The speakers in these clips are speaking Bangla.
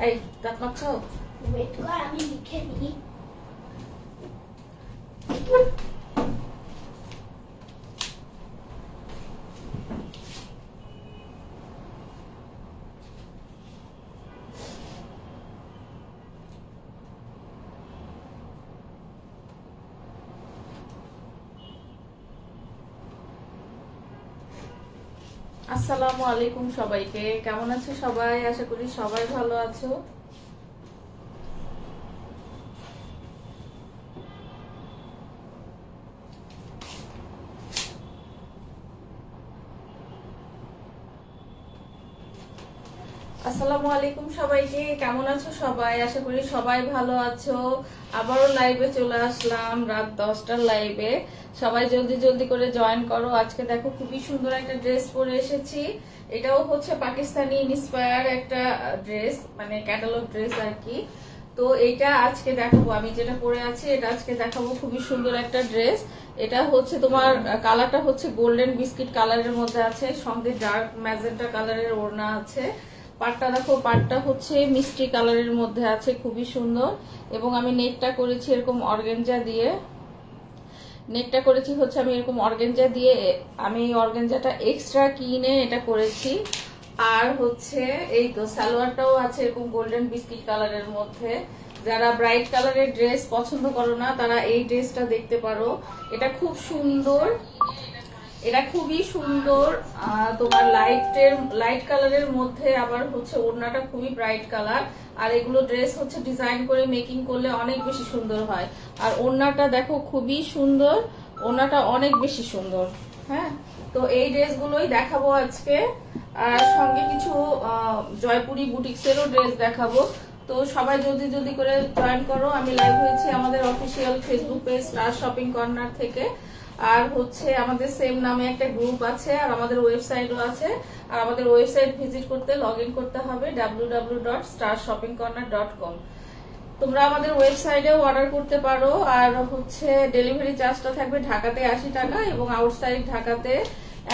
এই দাঁত মাখছো? ওয়েট কর, আমি লিখে নিই। আসসালামু আলাইকুম সবাইকে, কেমন আছো সবাই? আশা করি সবাই ভালো আছো। আসসালামু আলাইকুম সবাইকে, কেমন আছো সবাই? আশা করি সবাই ভালো আছো। আবারও লাইভে চলে আসলাম রাত 10টার লাইভে। সবাই জলদি জলদি করে জয়েন করো। আজকে দেখো খুবই সুন্দর একটা ড্রেস পরে এসেছি। এটাও হচ্ছে পাকিস্তানি ইন্সপায়ার একটা ড্রেস, মানে ক্যাটালগ ড্রেস আর কি। তো এইটা আজকে দেখাবো, আমি যেটা পরে আছি এটা আজকে দেখাবো। খুবই সুন্দর একটা ড্রেস। এটা হচ্ছে তোমার কালারটা হচ্ছে গোল্ডেন বিস্কিট কালারের মধ্যে আছে, সঙ্গে ডার্ক ম্যাজেন্টা কালারের ওড়না আছে। পাটটা দেখো, পাটটা হচ্ছে মিষ্টি কালারের মধ্যে আছে, খুবই সুন্দর। এবং আমি নেকটা করেছি এরকম অর্গানজা দিয়ে। নেকটা করেছি হচ্ছে আমি এরকম অর্গানজা দিয়ে। আমি এই অর্গানজাটা এক্সট্রা কিনে এটা করেছি। আর হচ্ছে এই তো সালোয়ারটাও আছে এরকম গোল্ডেন বিস্কিট কালারের মধ্যে। যারা ব্রাইট কালারের ড্রেস পছন্দ করো না তারা এই ড্রেসটা দেখতে পারো। এটা খুব সুন্দর, এটা খুবই সুন্দর। তোমার লাইট কালারের মধ্যে আবার হচ্ছে ওড়নাটা খুবই ব্রাইট কালার। আর এগুলো ড্রেস হচ্ছে ডিজাইন করে মেকিং করলে অনেক বেশি সুন্দর হয়। আর ওড়নাটা দেখো খুবই সুন্দর, ওড়নাটা অনেক বেশি সুন্দর। হ্যাঁ, তো এই ড্রেসগুলোই দেখাবো আজকে। আর সঙ্গে কিছু জয়পুরি বুটিক্সেরও ড্রেস দেখাবো। তো সবাই জলদি জলদি করে জয়েন করো। আমি লাইভ হয়েছি আমাদের official Facebook page star shopping corner থেকে। আর হচ্ছে আমাদের সেম নামে একটা গ্রুপ আছে, আর আমাদের ওয়েবসাইটও আছে। আর আমাদের ওয়েবসাইট ভিজিট করতে লগ ইন করতে হবে www.starshoppingcorner.com। তোমরা আমাদের ওয়েবসাইটেও অর্ডার করতে পারো। আর হচ্ছে ডেলিভারি চার্জটা থাকবে ঢাকাতে 80 টাকা এবং আউটসাইড ঢাকাতে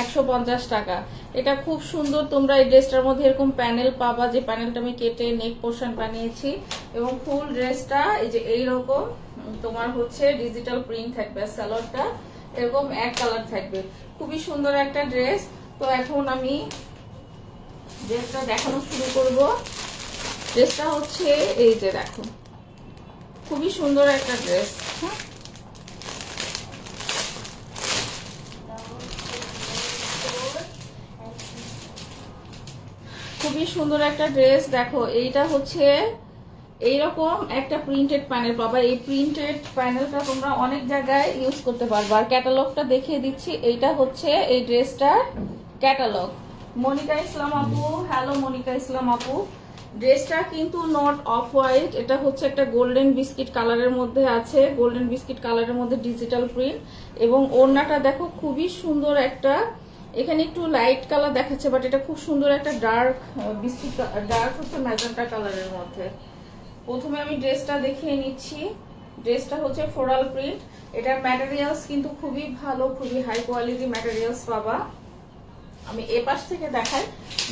150 টাকা। এটা খুব সুন্দর। তোমরা এই ড্রেসটার মধ্যে এরকম প্যানেল পাবা, যে প্যানেলটা আমি কেটে নেক পোর্শন বানিয়েছি। এবং ফুল ড্রেসটা এই যে এইরকম তোমার হচ্ছে ডিজিটাল প্রিন্ট থাকবে। সালোয়ারটা এরকম এক কালার থাকবে, খুবই সুন্দর একটা ড্রেস। তো এখন আমি ড্রেসটা দেখানো শুরু করব। ড্রেসটা হচ্ছে এই যে দেখো, খুবই সুন্দর একটা ড্রেস। হ্যাঁ, খুবই সুন্দর একটা ড্রেস। দেখো এইটা হচ্ছে এইরকম একটা প্রিন্টেড প্যানেল পাবা। এই প্রিন্টেড প্যানেলটা তোমরা অনেক জায়গায় ইউজ করতে পারবা। আর ক্যাটালগটা দেখিয়ে দিচ্ছি, এইটা হচ্ছে এই ড্রেসটার ক্যাটালগ। মনিকা ইসলাম আপু, হ্যালো মনিকা ইসলাম আপু। ড্রেসটা কিন্তু নট অফ হোয়াইট, এটা হচ্ছে একটা গোল্ডেন বিস্কিট কালারের মধ্যে আছে। গোল্ডেন বিস্কিট কালারের মধ্যে ডিজিটাল প্রিন্ট। এবং ওড়নাটা দেখো খুবই সুন্দর একটা, এখানে একটু লাইট কালার দেখাচ্ছে বাট এটা খুব সুন্দর একটা ডার্ক বিস্কিট, ডার্ক হচ্ছে ম্যাজেন্টা কালারের মধ্যে। প্রথমে আমি ড্রেসটা দেখিয়ে নিচ্ছি। ড্রেসটা হচ্ছে ফ্লোরাল প্রিন্ট। এটার ম্যাটেরিয়ালস কিন্তু খুবই ভালো, খুবই হাই কোয়ালিটি ম্যাটেরিয়ালস পাবা। আমি এ পাশ থেকে দেখাই।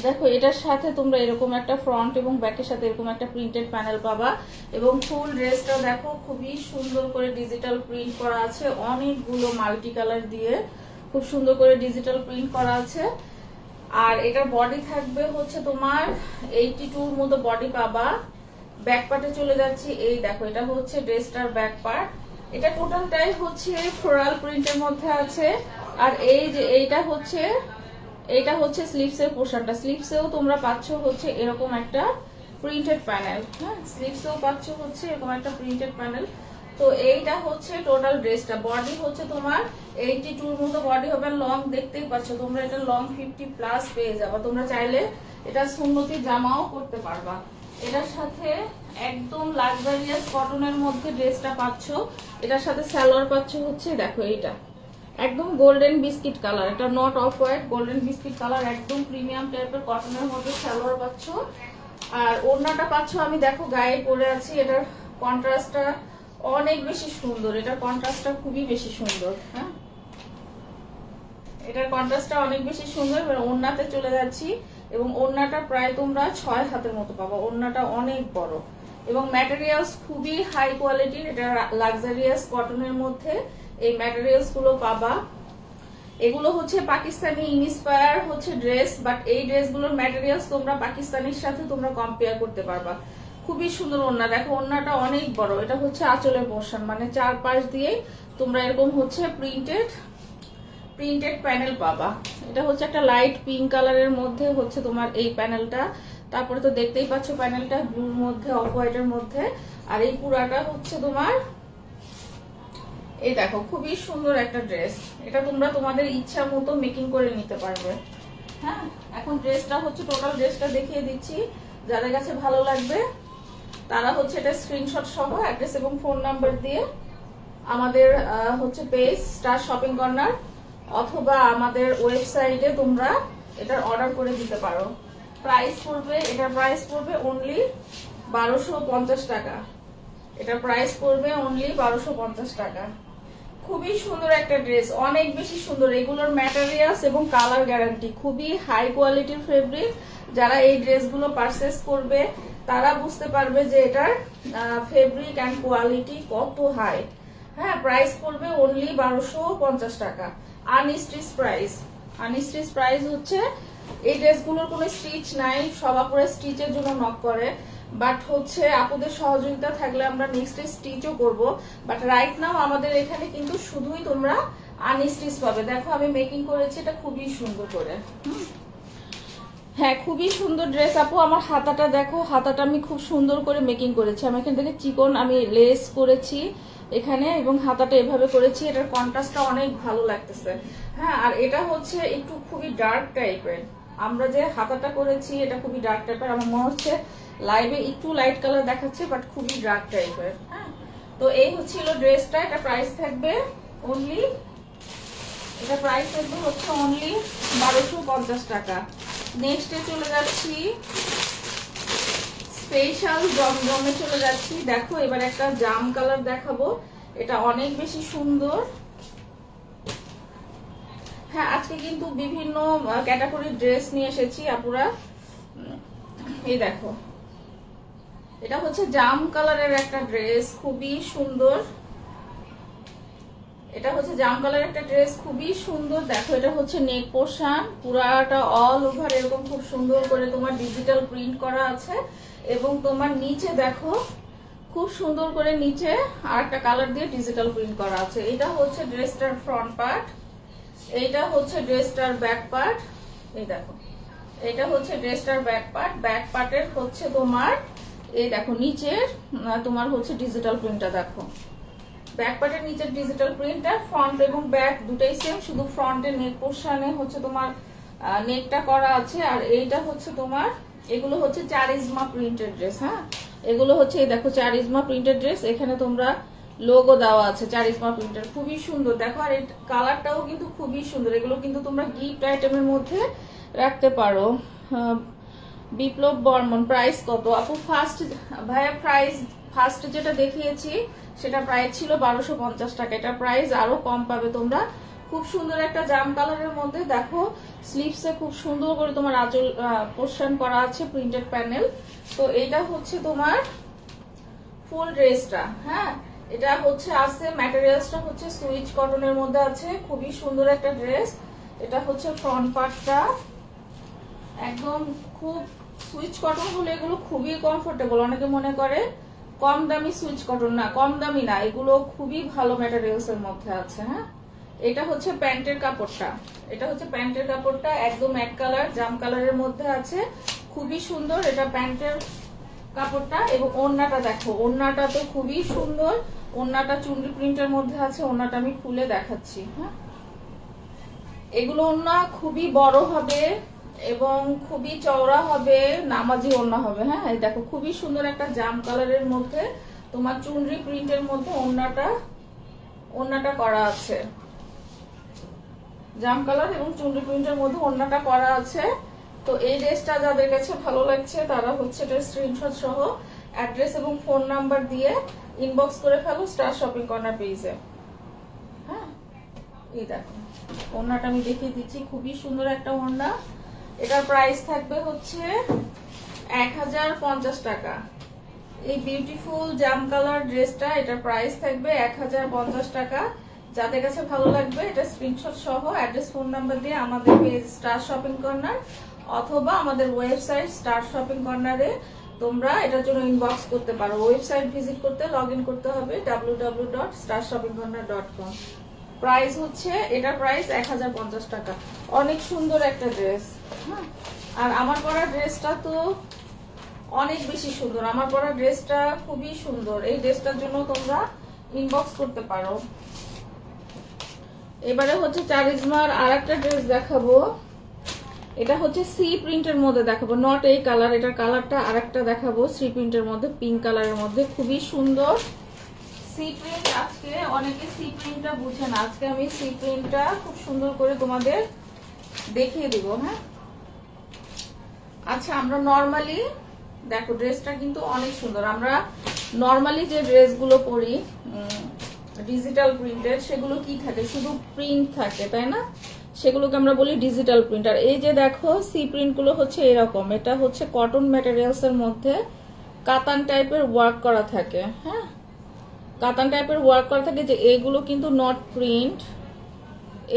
দেখো এটার সাথে তোমরা এরকম একটা ফ্রন্ট এবং ব্যাকের সাথে এরকম একটা প্রিন্টেড প্যানেল পাবা। এবং ফুল ড্রেসটা দেখো খুবই সুন্দর করে ডিজিটাল প্রিন্ট করা আছে, অনেকগুলো মাল্টি কালার দিয়ে খুব সুন্দর করে ডিজিটাল প্রিন্ট করা আছে। আর এটার বডি থাকবে হচ্ছে তোমার 82 মতো বডি পাবা। ব্যাক পার্টে চলে যাচ্ছি। এই দেখো এটা হচ্ছে ড্রেসটার ব্যাক পার্ট। এটা টোটালটাই হচ্ছে ফ্লোরাল প্রিন্টের মধ্যে আছে। আর এই যে এইটা হচ্ছে স্লিভসের পোর্শনটা। স্লিভসেও তোমরা পাচ্ছ হচ্ছে এরকম একটা প্রিন্টেড প্যানেল। হ্যাঁ, স্লিভসেও পাচ্ছ হচ্ছে এরকম একটা প্রিন্টেড প্যানেল। তো এইটা হচ্ছে টোটাল ড্রেসটা। বডি হচ্ছে তোমার 82 মতো বডি হবে। লং দেখতেই পাচ্ছ তোমরা, এটা লং 50+ পেয়ে যাবা। তোমরা চাইলে এটা সুন্নতি জামাও করতে পারবা। এটার সাথে একদম লাক্সারিয়াস কটনের মধ্যে ড্রেসটা পাচ্ছ। এটার সাথে সালোয়ার পাচ্ছ হচ্ছে দেখো এইটা একদম গোল্ডেন বিস্কিট কালার। এটা not off white, golden biscuit colour, একদম প্রিমিয়াম টাইপের কটনের মধ্যে সালোয়ার পাচ্ছ। আর ওড়নাটা পাচ্ছ আমি দেখো গায়ে পরে আছি। এটার কন্ট্রাস্টটা অনেক বেশি সুন্দর, এটার কন্ট্রাস্টটা খুবই বেশি সুন্দর। হ্যাঁ, এটার কন্ট্রাস্টটা অনেক বেশি সুন্দর। এবার ওড়নাতে চলে যাচ্ছি এবং ওড়নাটা প্রায় তোমরা 6 হাতের মতো পাবো। ওড়নাটা অনেক বড় এবং ম্যাটেরিয়ালস খুবই হাই কোয়ালিটির। এটা লাক্সারিয়াস কটনের মধ্যে এই ম্যাটেরিয়ালস গুলো পাবা। এগুলো হচ্ছে পাকিস্তানি ইন্সপায়ার হচ্ছে ড্রেস, বাট এই ড্রেসগুলোর ম্যাটেরিয়ালস তোমরা পাকিস্তানির সাথে তোমরা কম্পেয়ার করতে পারবা। খুবই সুন্দর ওড়না, দেখো ওড়নাটা অনেক বড়। এটা হচ্ছে আঁচলের পোর্শন, মানে চারপাশ দিয়ে তোমরা এরকম হচ্ছে প্রিন্টেড প্যানেল পাবা। এটা হচ্ছে একটা লাইট পিঙ্ক কালারের মধ্যে হচ্ছে তোমার এই প্যানেলটা। তারপরে তো দেখতেই পাচ্ছ প্যানেলটা ব্লুর মধ্যে, অফ হোয়াইটের মধ্যে। আর এই পুরাটা হচ্ছে তোমার, এই দেখো খুবই সুন্দর একটা ড্রেস। এটা তোমরা তোমাদের ইচ্ছা মতো মেকিং করে নিতে পারবে। হ্যাঁ, এখন ড্রেসটা হচ্ছে টোটাল ড্রেসটা দেখিয়ে দিচ্ছি। যাদের কাছে ভালো লাগবে তারা হচ্ছে এটা স্ক্রিনশট সহ অ্যাড্রেস এবং ফোন নাম্বার দিয়ে আমাদের হচ্ছে পেজ স্টার শপিং কর্নার অথবা আমাদের ওয়েবসাইটে তোমরা এটার অর্ডার করে দিতে পারো। এটার প্রাইস পড়বে অনলি 1250 টাকা। এটার প্রাইস পড়বে অনলি 1250 টাকা। খুবই সুন্দর একটা ড্রেস, অনেক বেশি সুন্দর। এগুলোর ম্যাটেরিয়ালস এবং কালার গ্যারান্টি, খুবই হাই কোয়ালিটির ফেব্রিক। যারা এই ড্রেসগুলো পারচেস করবে তারা বুঝতে পারবে যে এটার ফেব্রিক অ্যান্ড কোয়ালিটি কত হাই। হ্যাঁ, প্রাইস পড়বে অনলি 1250 টাকা। আনস্টিচ প্রাইস হচ্ছে, এই ড্রেসগুলোর কোনো স্টিচ নাই, সব আপুরা স্টিচের জন্য নক করে। বাট হচ্ছে আপুদের সহযোগিতা থাকলে আমরা নেক্সট স্টিচও করব। বাট রাইট নাও আমাদের এখানে কিন্তু শুধুই তোমরা আনস্টিচ পাবে। দেখো আমি মেকিং করেছি এটা খুবই সুন্দর করে। হ্যাঁ, খুবই সুন্দর ড্রেস আপু। আমার হাতাটা দেখো, হাতাটা আমি খুব সুন্দর করে মেকিং করেছি। আমি এখান থেকে চিকন আমি লেস করেছি এখানে এবং হাতাটা এভাবে করেছি। এটার কন্ট্রাস্টটা অনেক ভালো লাগতেছে। হ্যাঁ, আর এটা হচ্ছে একটু খুবই ডার্ক টাইপের। আমরা যে হাতাটা করেছি এটা খুবই ডার্ক টাইপের। আমার মনে হচ্ছে লাইভে একটু লাইট কালার দেখাচ্ছে, বাট খুবই ডার্ক টাইপের। হ্যাঁ, তো এই হচ্ছিল ড্রেসটা। এটা প্রাইস থাকবে অনলি, এটা প্রাইস থাকবে হচ্ছে অনলি 1250 টাকা। নেক্সটে চলে যাচ্ছি স্পেশাল জমজমে চলে যাচ্ছি। দেখো এবার একটা জাম কালার দেখাবো, এটা অনেক বেশি সুন্দর। হ্যাঁ, আজকে কিন্তু বিভিন্ন ক্যাটাগরির ড্রেস নিয়ে এসেছি আপুরা। এই দেখো, এটা হচ্ছে জাম কালারের একটা ড্রেস, খুবই সুন্দর। এটা হচ্ছে জাম কালারের একটা ড্রেস, খুবই সুন্দর। দেখো এটা হচ্ছে নেক পোর্শন, পুরাটা অল ওভার এরকম খুব সুন্দর করে তোমার ডিজিটাল প্রিন্ট করা আছে। এবং তোমার নিচে দেখো খুব সুন্দর করে নিচে আর একটা কালার দিয়ে ডিজিটাল প্রিন্ট করা আছে। এটা হচ্ছে ড্রেসটার ফ্রন্ট পার্ট, এইটা হচ্ছে ড্রেসটার ব্যাক পার্ট। এই দেখো, এটা হচ্ছে ড্রেসটার ব্যাক পার্ট। ব্যাক পার্টের হচ্ছে তোমার এই দেখো নিচে তোমার হচ্ছে ডিজিটাল প্রিন্টটা। দেখো ব্যাক পার্টের নিচের ডিজিটাল প্রিন্টটা, ফ্রন্ট এবং ব্যাক দুটাই সেম, শুধু ফ্রন্টের নেক পোর্শনে হচ্ছে তোমার নেকটা করা আছে। আর এইটা হচ্ছে তোমার, এগুলো হচ্ছে চারিজমা প্রিন্টেড ড্রেস। হ্যাঁ, এগুলো হচ্ছে এই দেখো চারিজমা প্রিন্টেড ড্রেস। এখানে তোমরা লোগো দেওয়া আছে চারিজমা প্রিন্টের, খুবই সুন্দর। দেখো আর এই কালারটাও কিন্তু খুবই সুন্দর। এগুলো কিন্তু তোমরা গিফট আইটেমের মধ্যে রাখতে পারো। বিপ্লব বর্মন, প্রাইস কত আপু? ভাইয়া প্রাইস ফার্স্ট যেটা দেখিয়েছি সেটা প্রাইস ছিল 1250 টাকা। এটা প্রাইস আরো কম পাবে তোমরা। খুব সুন্দর একটা জাম কালারের মধ্যে। দেখো স্লিভসে খুব সুন্দর করে তোমার আঁচল পোর্শন করা আছে, প্রিন্টেড প্যানেল। তো এটা হচ্ছে তোমার ফুল ড্রেসটা। হ্যাঁ, এটা হচ্ছে আছে ম্যাটেরিয়ালসটা হচ্ছে সুইচ কটনের মধ্যে আছে, খুবই সুন্দর একটা ড্রেস। এটা হচ্ছে ফ্রন্ট পার্টটা, একদম খুব সুইচ কটন হলে এগুলো খুবই কমফোর্টেবল। অনেকে মনে করে কম দামি সুইচ কটন, না কম দামি না, এগুলো খুবই ভালো ম্যাটেরিয়ালস এর মধ্যে আছে। হ্যাঁ, এটা হচ্ছে প্যান্টের কাপড়টা, এটা হচ্ছে প্যান্টের কাপড়টা একদম এক কালার জাম কালারের মধ্যে আছে, খুবই সুন্দর এটা প্যান্টের কাপড়টা। এবং ওড়নাটা দেখো, ওড়নাটা তো খুবই সুন্দর। ওড়নাটা চুনরি প্রিন্টের মধ্যে আছে। ওড়নাটা আমি খুলে দেখাচ্ছি। হ্যাঁ, এগুলো ওড়না খুবই বড় হবে এবং খুবই চওড়া হবে, নামাজি ওড়না হবে। হ্যাঁ, এই দেখো খুবই সুন্দর একটা জাম কালারের মধ্যে তোমার চুনরি প্রিন্টের মধ্যে ওড়নাটা করা আছে। জাম কালার এবং চুনরি প্রিন্টের মধ্যে ওড়নাটা করা আছে। তো এই ড্রেসটা যাদের কাছে ভালো লাগছে তারা হচ্ছে এটা স্ক্রিনশট সহ অ্যাড্রেস এবং ফোন নাম্বার দিয়ে ইনবক্স করে ফেলো স্টার শপিং কর্নার পেজে। হ্যাঁ, এই দেখো ওড়নাটা আমি দেখিয়ে দিচ্ছি, খুবই সুন্দর একটা ওড়না। এটার প্রাইস থাকবে হচ্ছে 1050 টাকা। এই বিউটিফুল জাম কালার ড্রেসটা, এটার প্রাইস থাকবে 1050 টাকা। যাদের কাছে ভালো লাগবে এটা স্ক্রিনশট সহ অ্যাড্রেস ফোন নাম্বার দিয়ে আমাদের পেজ স্টার শপিং কর্নার অথবা আমাদের ওয়েবসাইট স্টার শপিং কর্নারে তোমরা এটার জন্য ইনবক্স করতে পারো। ওয়েবসাইট ভিজিট করতে লগইন করতে হবে www.starshoppingcorner.com। প্রাইস হচ্ছে এটার প্রাইস 1050 টাকা। অনেক সুন্দর একটা ড্রেস। হ্যাঁ, আর আমার পরা ড্রেসটা তো অনেক বেশি সুন্দর, আমার পরা ড্রেসটা খুবই সুন্দর। এই ড্রেসটার জন্য তোমরা ইনবক্স করতে পারো। এবারে হচ্ছে চারিজমার আর একটা ড্রেস দেখাবো। এটা হচ্ছে সি প্রিন্টের মধ্যে দেখাবো, নট এই কালার, এটার কালারটা আরেকটা দেখাবো। সি প্রিন্টের মধ্যে পিঙ্ক কালারের মধ্যে খুবই সুন্দর সি প্রিন্ট। আজকে অনেকে সি প্রিন্টটা বুঝে না, আজকে আমি সি প্রিন্টটা খুব সুন্দর করে তোমাদের দেখিয়ে দিব। হ্যাঁ, আচ্ছা আমরা নরমালি দেখো ড্রেসটা কিন্তু অনেক সুন্দর। আমরা নরমালি যে ড্রেসগুলো পরি ডিজিটাল প্রিন্টের, সেগুলো কি থাকে, শুধু প্রিন্ট থাকে, তাই না? সেগুলোকে আমরা বলি ডিজিটাল প্রিন্ট। আর এই যে দেখো সি প্রিন্ট গুলো হচ্ছে এরকম, এটা হচ্ছে কটন ম্যাটেরিয়ালস এর মধ্যে কাতান টাইপের ওয়ার্ক করা থাকে। হ্যাঁ, কাতান টাইপের ওয়ার্ক করা থাকে। যে এইগুলো কিন্তু নট প্রিন্ট,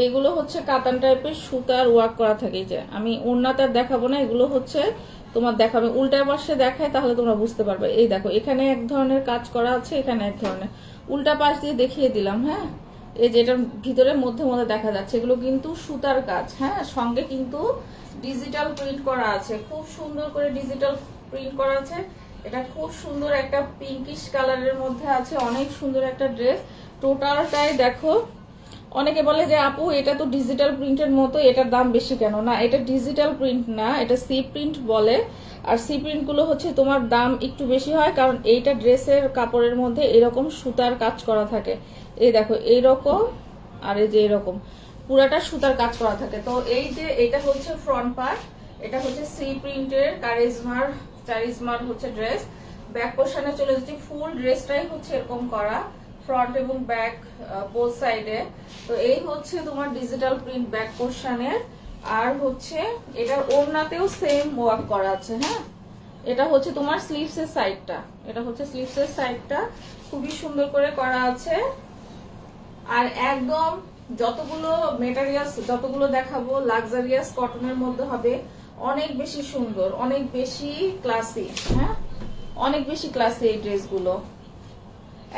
এগুলো হচ্ছে কাতান টাইপের সুতার ওয়ার্ক করা থাকে। যে আমি ওড়নাটা দেখাবো না, এগুলো হচ্ছে তোমার দেখাবে উল্টা পাশে দেখায়, তাহলে তোমরা বুঝতে পারবে। এই দেখো এখানে এক ধরনের কাজ করা আছে, এখানে এক ধরনের, উল্টা পাশ দিয়ে দেখিয়ে দিলাম। হ্যাঁ, এই যে এটার ভিতরে মধ্যে মধ্যে দেখা যাচ্ছে, এগুলো কিন্তু সুতার কাজ। হ্যাঁ, সঙ্গে কিন্তু ডিজিটাল প্রিন্ট করা আছে, খুব সুন্দর করে ডিজিটাল প্রিন্ট করা আছে। এটা খুব সুন্দর একটা পিঙ্কিশ কালারের মধ্যে আছে, অনেক সুন্দর একটা ড্রেস। টোটালটাই দেখো, অনেকে বলে যে আপু এটা তো ডিজিটাল প্রিন্টের মতো, এটার দাম বেশি কেন? না, এটা ডিজিটাল প্রিন্ট না, এটা সি প্রিন্ট বলে। আর সি প্রিন্ট গুলো হচ্ছে তোমার দাম একটু বেশি হয়, কারণ এইটা ড্রেসের কাপড়ের মধ্যে এরকম সুতার কাজ করা থাকে। এই দেখো এইরকম, আর এই যে এরকম পুরাটা সুতার কাজ করা থাকে। তো এই যে এটা হচ্ছে ফ্রন্ট পার্ট, এটা হচ্ছে সি প্রিন্টের চারিজমার হচ্ছে ড্রেস। ব্যাক পোর্শনে চলে যাচ্ছে, ফুল ড্রেসটাই হচ্ছে এরকম করা, ফ্রন্ট এবং ব্যাক বোথ সাইডে। তো এই হচ্ছে তোমার ডিজিটাল প্রিন্ট ব্যাক পোর্শনের। আর হচ্ছে এটার ওড়নাতেও সেম ওয়ার্ক করা আছে। হ্যাঁ, এটা হচ্ছে তোমার স্লিভসের সাইডটা, এটা হচ্ছে স্লিভসের সাইডটা খুবই সুন্দর করে করা আছে। আর একদম যতগুলো মেটেরিয়ালস যতগুলো দেখাবো লাক্সারিয়াস কটনের মধ্যে হবে, অনেক বেশি সুন্দর, অনেক বেশি ক্লাসি। হ্যাঁ, অনেক বেশি ক্লাসি এই ড্রেসগুলো,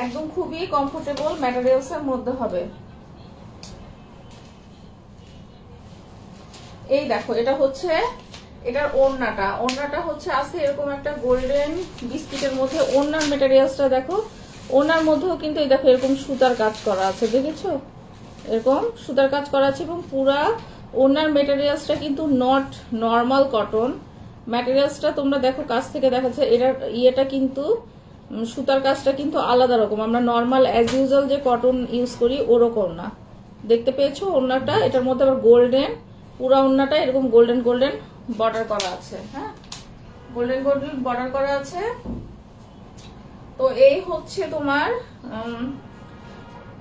একদম খুবই কমফোর্টেবল ম্যাটেরিয়ালস এর মধ্যে হবে। এই দেখো এটা হচ্ছে এটার ওড়নাটা হচ্ছে আছে এরকম একটা গোল্ডেন বিস্কিটের মধ্যে। ওড়নার ম্যাটেরিয়ালসটা দেখো, ওড়নার মধ্যেও কিন্তু এই দেখো এরকম সুতার কাজ করা আছে, দেখেছো? এরকম সুতার কাজ করা আছে এবং পুরা ওড়নার ম্যাটেরিয়ালসটা কিন্তু নট নর্মাল কটন ম্যাটেরিয়ালসটা। তোমরা দেখো কাছ থেকে দেখাচ্ছে, এটার ইয়েটা কিন্তু সুতার কাজটা কিন্তু আলাদা রকম। আমরা নর্মাল অ্যাজ ইউজুয়াল যে কটন ইউজ করি ওরকম না। দেখতে পেয়েছো ওড়নাটা? এটার মধ্যে আবার গোল্ডেন, পুরা ওড়নাটা এরকম গোল্ডেন গোল্ডেন বর্ডার করা আছে। হ্যাঁ, গোল্ডেন গোল্ডেন বর্ডার করা আছে। তো এই হচ্ছে তোমার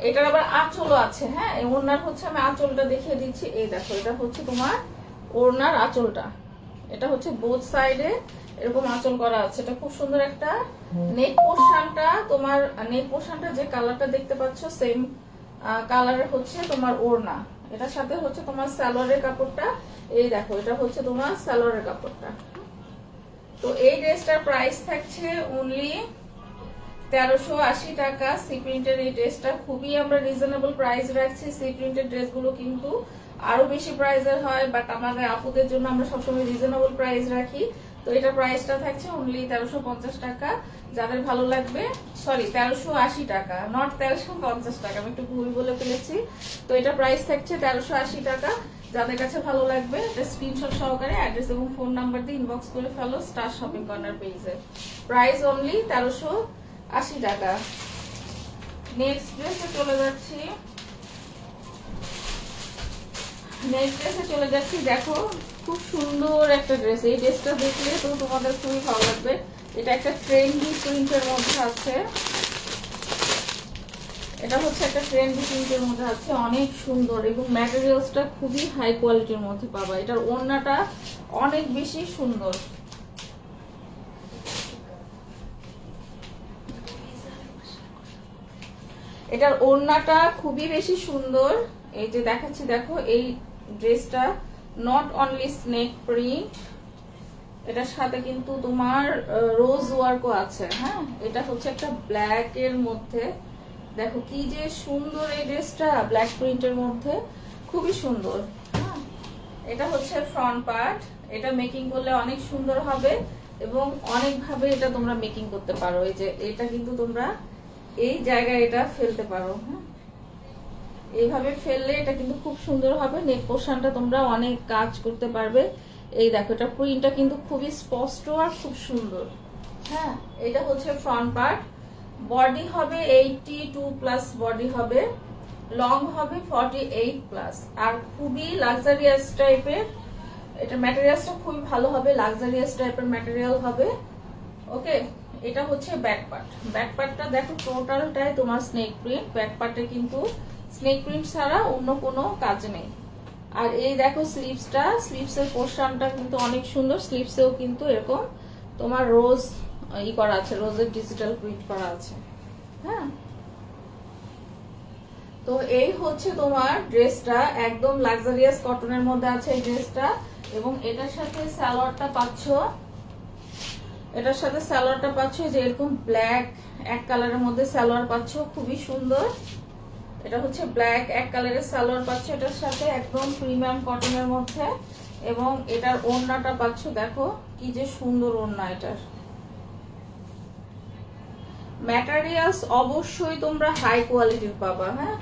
এটার আবার আঁচলও আছে। হ্যাঁ, এই ওড়নার হচ্ছে আমি আঁচলটা দেখিয়ে দিচ্ছি। এই দেখো এটা হচ্ছে তোমার ওড়নার আঁচলটা, এটা হচ্ছে বোথ সাইডে এরকম আঁচল করা আছে। এটা খুব সুন্দর একটা নেক পোর্শনটা, তোমার নেক পোর্শনটা যে কালারটা দেখতে পাচ্ছ সেম কালারের হচ্ছে তোমার ওড়না। এটার সাথে হচ্ছে তোমার সালোয়ারের কাপড়টা, এই দেখো এটা হচ্ছে তোমার সালোয়ারের কাপড়টা। তো এই ড্রেসটার প্রাইস থাকছে অনলি 1380 টাকা। সি প্রিন্টের এই ড্রেসটা খুবই আমরা রিজনেবল প্রাইস রাখছি। সি প্রিন্টের ড্রেসগুলো কিন্তু আরো বেশি প্রাইসের হয়, বাট আমাদের আপুদের জন্য আমরা সবসময় রিজনেবল প্রাইস রাখি। তো এটা প্রাইসটা থাকছে অনলি 1350 টাকা। যাদের ভালো লাগবে, সরি 1380 টাকা, নট 1350 টাকা, আমি একটু ভুল বলে ফেলেছি। তো এটা প্রাইস থাকছে 1380 টাকা। যাদের কাছে ভালো লাগবে এটা স্ক্রিনশট সহকারে অ্যাড্রেস এবং ফোন নাম্বার দিয়ে ইনবক্স করে ফেলো স্টার শপিং কর্নার পেজে। প্রাইস অনলি 1380 টাকা। নেক্সট ড্রেসে চলে যাচ্ছি। দেখো খুব সুন্দর একটা ড্রেস। এই ড্রেসটা দেখলে তো তোমাদের খুবই ভালো লাগবে। এটা একটা ট্রেন্ডি প্রিন্টের মধ্যে আছে। এটা হচ্ছে একটা ট্রেন্ডি প্রিন্টের মধ্যে আছে, অনেক সুন্দর এবং ম্যাটেরিয়ালসটা খুবই হাই কোয়ালিটির মধ্যে পাবা। এটার ওড়নাটা অনেক বেশি সুন্দর। এটার ওড়নাটা খুবই বেশি সুন্দর। এই যে দেখাচ্ছি, দেখো এই ড্রেসটা নট অনলি স্নেক প্রিন্ট, এটার সাথে কিন্তু তোমার রোজ ওয়ার্কও আছে। হ্যাঁ, এটা হচ্ছে একটা ব্ল্যাক এর মধ্যে, দেখো কি যে সুন্দর এই ড্রেসটা, ব্ল্যাক প্রিন্টের মধ্যে খুবই সুন্দর। হ্যাঁ, এটা হচ্ছে ফ্রন্ট পার্ট। এটা মেকিং করলে অনেক সুন্দর হবে এবং অনেক ভাবে এটা তোমরা মেকিং করতে পারো। এই যে এটা কিন্তু তোমরা এই জায়গায় এটা ফেলতে পারো। হ্যাঁ, এইভাবে ফেললে এটা কিন্তু খুব সুন্দর হবে। নেক পোর্শনটা তোমরা অনেক কাজ করতে পারবে। এই দেখো এটা প্রিন্টটা কিন্তু খুবই স্পষ্ট আর খুব সুন্দর। হ্যাঁ, এটা হচ্ছে ফ্রন্ট পার্ট। বডি হবে 82+ বডি হবে, লং হবে 48+, আর খুবই লাক্সারিয়াস টাইপের। এটা ম্যাটেরিয়ালসটা খুবই ভালো হবে, লাক্সারিয়াস টাইপের ম্যাটেরিয়াল হবে। ওকে, এটা হচ্ছে ব্যাক পার্ট। ব্যাক পার্টটা দেখো টোটালটাই তোমার স্নেক প্রিন্ট। ব্যাক পার্টে কিন্তু স্নেক প্রিন্ট ছাড়া অন্য কোনো কাজ নেই। আর এই দেখো স্লিভসটা, স্লিভসের পোর্শনটা কিন্তু অনেক সুন্দর। স্লিভসেও কিন্তু এরকম তোমার রোজ করা আছে, রোজের ডিজিটাল প্রিন্ট করা আছে। হ্যাঁ, তো এই হচ্ছে তোমার ড্রেসটা, একদম লাক্সারিয়াস কটনের মধ্যে আছে এই ড্রেসটা। এবং এটার সাথে সালোয়ারটা পাচ্ছ, এটার সাথে সালোয়ারটা পাচ্ছ যে এরকম ব্ল্যাক এক কালারের মধ্যে সালোয়ার পাচ্ছ, খুবই সুন্দর। এটা হচ্ছে ব্ল্যাক এক কালারের সালোয়ার পাচ্ছ এটার সাথে, একদম প্রিমিয়াম কটনের মধ্যে। এবং এটার ওড়নাটা পাচ্ছ, দেখো কি যে সুন্দর ওড়না। এটার ম্যাটেরিয়ালস অবশ্যই তোমরা হাই কোয়ালিটির পাবা। হ্যাঁ,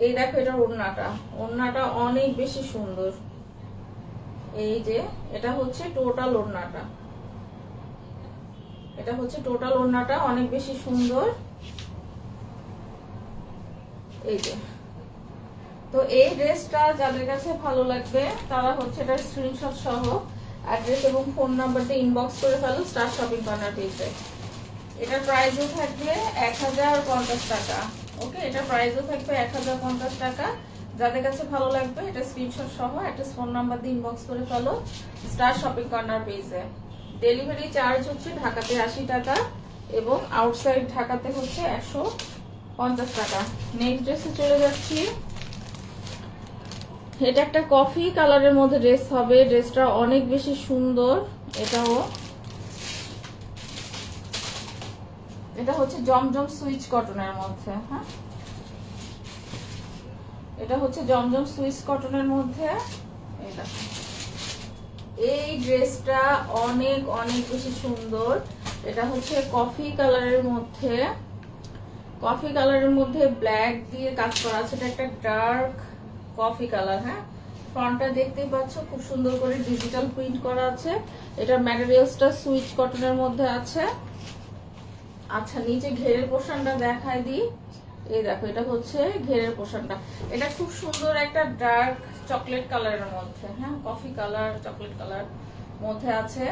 এই দেখো এটার ওড়নাটা, ওড়নাটা অনেক বেশি সুন্দর। এই যে এটা হচ্ছে টোটাল ওড়নাটা, এটা হচ্ছে টোটাল ওড়নাটা অনেক বেশি সুন্দর। এই যে, তো এই ড্রেসটা যাদের কাছে ভালো লাগবে তারা হচ্ছে এটার স্ক্রিনশট সহ অ্যাড্রেস এবং ফোন নাম্বারটা ইনবক্স করে ফেলো স্টার শপিং কর্নার পেজে। এটার প্রাইসও থাকবে 1050 টাকা। ওকে, এটার প্রাইসও থাকবে 1050 টাকা। যাদের কাছে ভালো লাগবে এটা স্ক্রিনশট সহ অ্যাড্রেস ফোন নাম্বার দিয়ে ইনবক্স করে ফেলো স্টার শপিং কর্নার পেজে। ডেলিভারি চার্জ হচ্ছে ঢাকাতে 80 টাকা এবং আউটসাইড ঢাকাতে হচ্ছে 150 টাকা। নেক্সট ড্রেসে চলে যাচ্ছি। এটা একটা কফি কালারের মধ্যে ড্রেস হবে, ড্রেসটা অনেক বেশি সুন্দর। এটা হচ্ছে জমজম সুইচ কটনের মধ্যে। হ্যাঁ, এটা হচ্ছে জমজম সুইচ কটনের মধ্যে। এই ড্রেসটা অনেক অনেক বেশি সুন্দর। এটা হচ্ছে কফি কালারের মধ্যে, কফি কালারের মধ্যে ব্ল্যাক দিয়ে কাজ করা আছে। এটা একটা ডার্ক কফি কালার। হ্যাঁ, ফ্রন্টটা দেখতেই পাচ্ছ খুব সুন্দর করে ডিজিটাল প্রিন্ট করা আছে। এটার ম্যাটেরিয়ালসটা সুইচ কটনের মধ্যে আছে। আচ্ছা, নিচে ঘেরের পোর্শনটা দেখাই দিই। এই দেখো এটা হচ্ছে ঘেরের পোর্শনটা। এটা খুব সুন্দর একটা ডার্ক চকলেট কালারের মধ্যে। হ্যাঁ, কফি কালার চকলেট কালার মধ্যে আছে।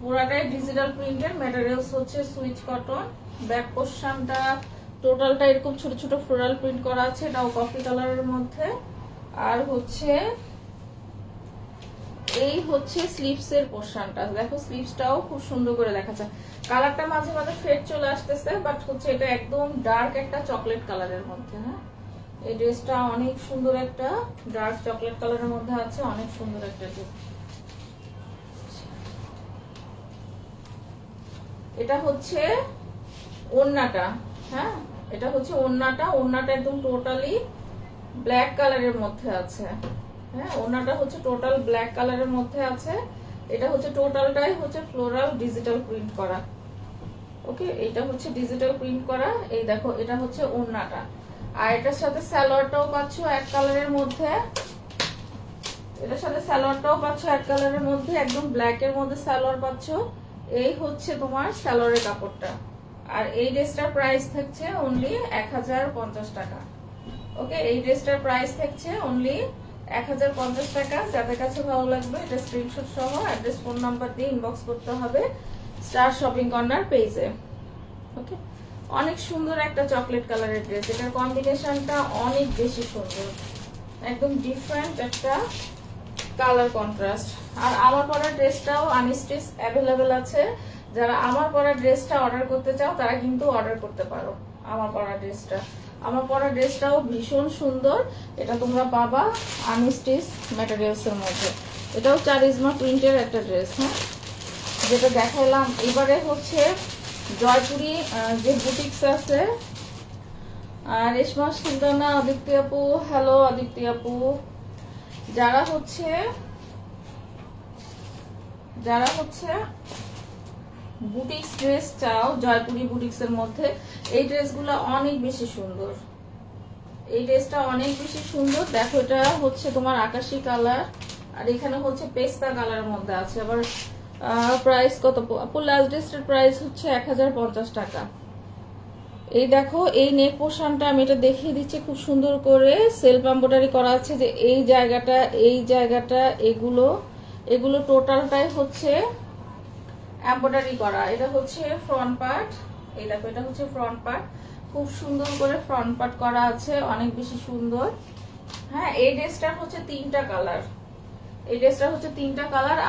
পুরাটাই ডিজিটাল প্রিন্টের, ম্যাটেরিয়ালস হচ্ছে সুইচ কটন। ব্যাক পোর্শনটা টোটালটা এরকম ছোট ছোট ফ্লোরাল প্রিন্ট করা আছে, এটাও কফি কালারের মধ্যে। আর হচ্ছে এই হচ্ছে স্লিভসের পোর্শনটা, দেখো স্লিভসটাও খুব সুন্দর করে দেখাচ্ছে। কালারটা মাঝে মাঝে ফেড চলে আসতেছে, বাট হচ্ছে এটা একদম ডার্ক একটা চকলেট কালারের মধ্যে। হ্যাঁ, এই ড্রেসটা অনেক সুন্দর একটা ডার্ক চকলেট কালারের মধ্যে আছে, অনেক সুন্দর একটা ড্রেস। এটা হচ্ছে ওড়নাটা। হ্যাঁ, এটা হচ্ছে ওড়নাটা। ওড়নাটা একদম টোটালি ব্ল্যাক কালারের মধ্যে আছে। হ্যাঁ, ওড়নাটা হচ্ছে টোটাল ব্ল্যাক কালারের মধ্যে আছে। এটা হচ্ছে টোটালটাই হচ্ছে ফ্লোরাল ডিজিটাল প্রিন্ট করা। ওকে, এটা হচ্ছে ডিজিটাল প্রিন্ট করা। এই দেখো এটা হচ্ছে ওড়নাটা। আর এটার সাথে সালোয়ারটাও পাচ্ছ এক কালারের মধ্যে। এটার সাথে সালোয়ারটাও পাচ্ছ এক কালারের মধ্যে, একদম ব্ল্যাক এর মধ্যে সালোয়ার পাচ্ছ। এই হচ্ছে তোমার সালোয়ারের কাপড়টা। আর এই ড্রেসটার প্রাইস থাকছে অনলি 1050 টাকা। ওকে, এই ড্রেসটার প্রাইস থাকছে অনলি 1050 টাকা। যাদের কাছে ভালো লাগবে এটা স্ক্রিনশট সহ অ্যাড্রেস ফোন নাম্বার দিয়ে ইনবক্স করতে হবে স্টার শপিং কর্নার পেজে। ওকে, অনেক সুন্দর একটা চকলেট কালারের ড্রেস, এটার কম্বিনেশনটা অনেক বেশি সুন্দর, একদম ডিফারেন্ট একটা কালার কন্ট্রাস্ট। আর আমার পরা ড্রেসটাও আনস্টিচ অ্যাভেলেবেল আছে, যারা আমার পরা ড্রেসটা অর্ডার করতে চাও তারা কিন্তু অর্ডার করতে পারো। আমার পরা ড্রেসটাও ভীষণ সুন্দর, এটা তোমরা পাবা আনস্টিচ ম্যাটেরিয়ালস এর মধ্যে। এটাও চারিজমা প্রিন্টের একটা ড্রেস, হ্যাঁ, যেটা দেখাইলাম। এবারে হচ্ছে জয়পুরি যে বুটিক্স আছে, রেশমা সুলতানা, অদিতি আপু, হ্যালো অদিতি আপু। যারা হচ্ছে বুটিক্স ড্রেস চাও জয়পুরি বুটিক্স এর মধ্যে, এই ড্রেসগুলো অনেক বেশি সুন্দর। এই ড্রেসটা অনেক বেশি সুন্দর। দেখো এটা হচ্ছে তোমার আকাশি কালার, আর এখানে হচ্ছে পেস্তা কালারের মধ্যে আছে। আবার প্রাইস কত আপু? লাস্ট ড্রেসটার প্রাইস হচ্ছে 1050 টাকা। এই দেখো এই নেক পোর্শনটা আমি এটা দেখিয়ে দিচ্ছি খুব সুন্দর করে সেলফ এমব্রয়ডারি করা আছে, যে এই জায়গাটা এগুলো টোটালটাই হচ্ছে এমব্রয়ডারি করা। এটা হচ্ছে ফ্রন্ট পার্ট, এই দেখো এটা হচ্ছে ফ্রন্ট পার্ট, খুব সুন্দর করে ফ্রন্ট পার্ট করা আছে, অনেক বেশি সুন্দর। হ্যাঁ, এই ড্রেসটার হচ্ছে 3টা কালার।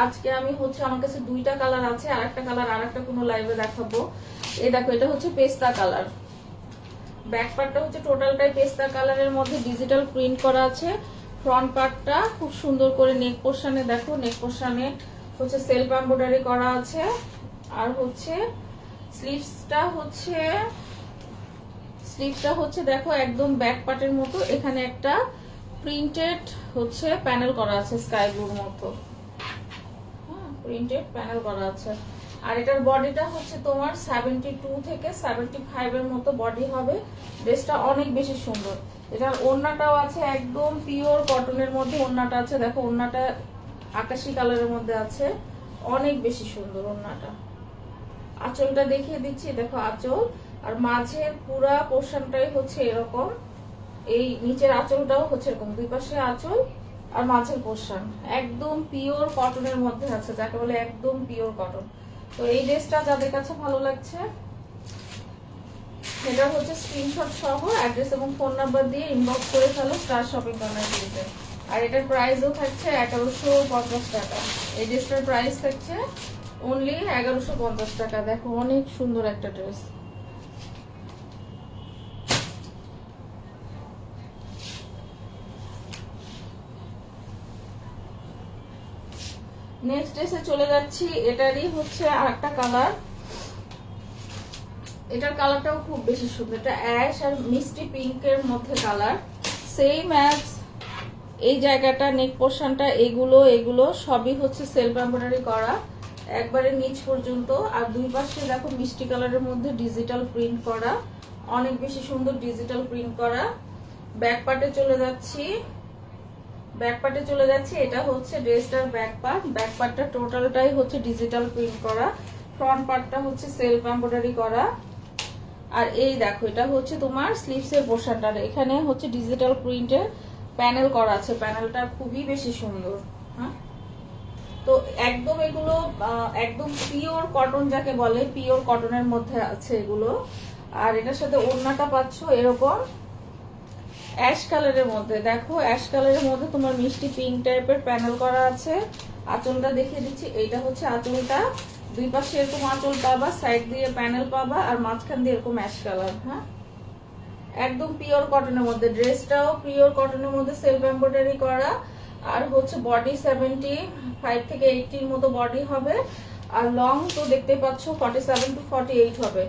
আজকে আমি হচ্ছে আমার কাছে 2টা কালার আছে, আরেকটা কালার আরেকটা কোনো লাইভে দেখাবো। এই দেখো এটা হচ্ছে পেস্তা কালার, ব্যাক পার্টটা হচ্ছে টোটালটাই পেস্তা কালারের মধ্যে ডিজিটাল প্রিন্ট করা আছে। ফ্রন্ট পার্টটা খুব সুন্দর করে নেক পোর্শনে, দেখো নেক পোর্শনে হচ্ছে সেলফ এমব্রয়ডারি করা আছে। আর হচ্ছে স্লিভসটা হচ্ছে দেখো একদম ব্যাক পার্টের মতো, এখানে একটা প্রিন্টেড হচ্ছে প্যানেল করা আছে স্কাই ব্লুর মতো, প্রিন্টেড প্যানেল করা আছে। আর এটার বডিটা হচ্ছে তোমার 72 থেকে 75 এর মতো বডি হবে। ড্রেসটা অনেক বেশি সুন্দর। এটার ওড়নাটাও আছে একদম পিওর কটনের মধ্যে, ওড়নাটা আছে দেখো, ওড়নাটা আকাশি কালারের মধ্যে আছে, অনেক বেশি সুন্দর ওড়নাটা। আঁচলটা দেখিয়ে দিচ্ছি, দেখো আঁচল, আর মাঝের পুরা পোর্শনটাই হচ্ছে এরকম, এই নিচের আঁচলটাও হচ্ছে এরকম, দুই পাশে আঁচল আর মাঝের পোর্শন একদম পিওর কটনের মধ্যে আছে, যাকে বলে একদম পিওর কটন। তো এই ড্রেসটা যাদের কাছে ভালো লাগছে, এটা হচ্ছে স্ক্রিনশট সহ অ্যাড্রেস এবং ফোন নাম্বার দিয়ে ইনবক্স করে ফেলো স্টার শপিং কর্নার পেজে। আর এটার প্রাইসও থাকছে 1150 টাকা। এই ড্রেসটার প্রাইস থাকছে অনলি 1150 টাকা। দেখো অনেক সুন্দর একটা ড্রেস। নেক্সট ড্রেসে চলে যাচ্ছি, এটারই হচ্ছে আরেকটা কালার। এটার কালারটাও খুব বেশি সুন্দর, এটা অ্যাশ আর মিষ্টি পিঙ্কের মধ্যে কালার, সেম অ্যাজ এই জায়গাটা নেক পোর্শনটা, এগুলো সবই হচ্ছে সেলফ এমব্রয়ডারি করা একবারে নিচ পর্যন্ত। আর দুই পাশে দেখো মিষ্টি কালারের মধ্যে ডিজিটাল প্রিন্ট করা, অনেক বেশি সুন্দর ডিজিটাল প্রিন্ট করা। ব্যাক পার্টে চলে যাচ্ছি, এটা হচ্ছে ড্রেসটার ব্যাক পার্টটা টোটালটাই হচ্ছে ডিজিটাল প্রিন্ট করা, ফ্রন্ট পার্টটা হচ্ছে সেলফ এমব্রয়ডারি করা। আর এই দেখো এটা হচ্ছে তোমার স্লিভসের পোর্শনটা, এখানে হচ্ছে ডিজিটাল প্রিন্টের প্যানেল করা আছে, প্যানেলটা খুবই বেশি সুন্দর। হ্যাঁ, তো একদম এগুলো একদম পিওর কটন, যাকে বলে পিওর কটনের মধ্যে আছে এগুলো। আর এটার সাথে ওড়নাটা পাচ্ছ এরকম অ্যাশ কালারের মধ্যে, দেখো অ্যাশ কালারের মধ্যে তোমার মিষ্টি পিঙ্ক টাইপের প্যানেল করা আছে। আঁচলটা দেখিয়ে দিচ্ছি, এইটা হচ্ছে আঁচলটা, দুই পাশে এরকম আঁচল পাবা, সাইড দিয়ে প্যানেল পাবা, আর মাঝখান দিয়ে এরকম অ্যাশ কালার। হ্যাঁ, একদম পিওর কটনের মধ্যে, ড্রেসটাও পিওর কটনের মধ্যে সেলফ এমব্রয়ডারি করা। আর হচ্ছে বডি 75 থেকে 80 মতো বডি হবে, আর লং তো দেখতে পাচ্ছ 47 to 48 হবে।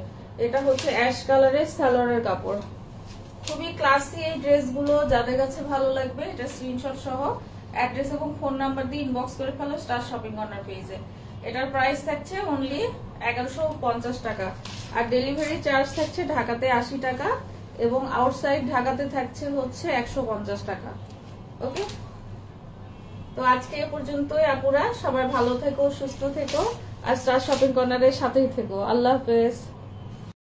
এটা হচ্ছে অ্যাশ কালারের সালোয়ারের কাপড়, খুবই ক্লাসি এই ড্রেসগুলো। যাদের কাছে ভালো লাগবে এটা স্ক্রিনশট সহ অ্যাড্রেস এবং ফোন নাম্বার দিয়ে ইনবক্স করে ফেলো স্টার শপিং কর্নার পেজে। এটার প্রাইস থাকছে অনলি 1150 টাকা, আর ডেলিভারি চার্জ থাকছে ঢাকাতে 80 টাকা এবং আউটসাইড ঢাকাতে থাকছে হচ্ছে 150 টাকা। ওকে, তো আজকে এ পর্যন্তই আপুরা, সবাই ভালো থেকো, সুস্থ থেকো, আর স্টার শপিং কর্নারের সাথেই থেকো। আল্লাহ হাফেজ।